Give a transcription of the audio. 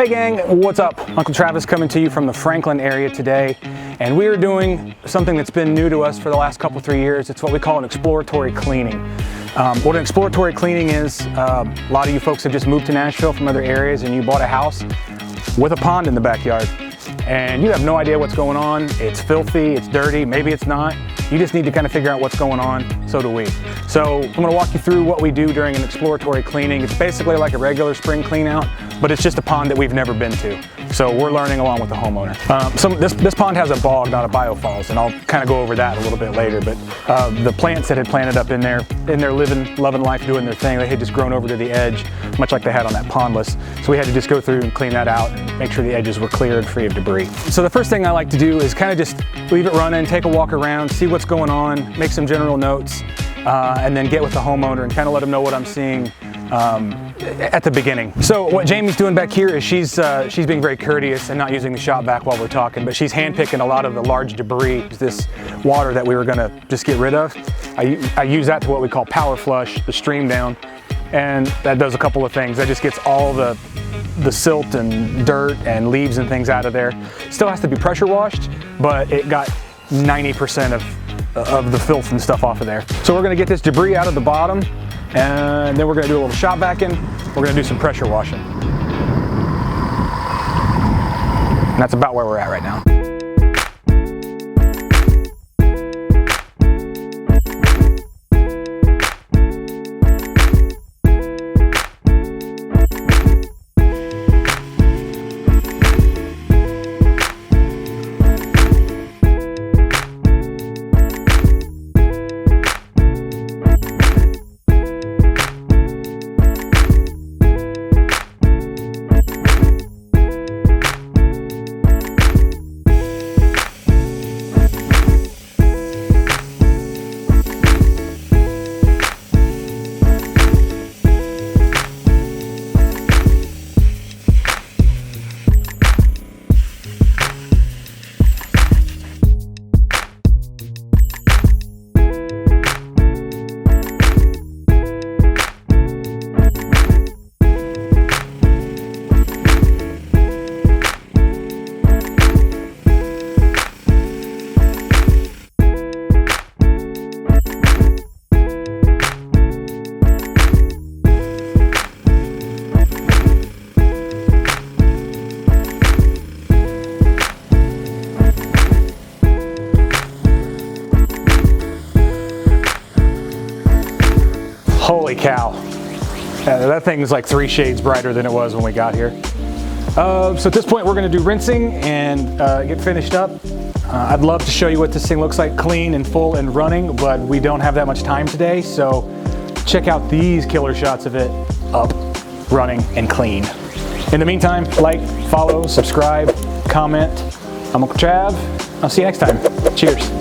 Hey gang, what's up? Uncle Travis coming to you from the Franklin area today, and we are doing something that's been new to us for the last couple, 3 years. It's what we call an exploratory cleaning. What an exploratory cleaning is, a lot of you folks have just moved to Nashville from other areas and you bought a house with a pond in the backyard and you have no idea what's going on. It's filthy, it's dirty, maybe it's not. You just need to kind of figure out what's going on. So do we. So I'm going to walk you through what we do during an exploratory cleaning. It's basically like a regular spring clean out, but it's just a pond that we've never been to. So we're learning along with the homeowner. This pond has a bog, not a biofalls, and I'll kind of go over that a little bit later. But the plants that had planted up in there living, loving life, doing their thing, they had just grown over to the edge, much like they had on that pondless. So we had to just go through and clean that out and make sure the edges were clear and free of debris. So the first thing I like to do is kind of just leave it running, take a walk around, see what's going on, make some general notes, and then get with the homeowner and kind of let them know what I'm seeing at the beginning. So what Jamie's doing back here is she's being very courteous and not using the shop vac while we're talking, but she's hand-picking a lot of the large debris, this water that we were gonna just get rid of. I use that to what we call power flush, the stream down, and that does a couple of things. That just gets all the silt and dirt and leaves and things out of there. Still has to be pressure washed, but it got 90% of the filth and stuff off of there. So we're gonna get this debris out of the bottom, and then we're gonna do a little shop vacuum. We're gonna do some pressure washing. And that's about where we're at right now. Holy cow, that thing is like 3 shades brighter than it was when we got here. So at this point we're going to do rinsing and get finished up. I'd love to show you what this thing looks like clean and full and running, but we don't have that much time today, so check out these killer shots of it up, running, and clean. In the meantime, like, follow, subscribe, comment. I'm Uncle Trav. I'll see you next time. Cheers.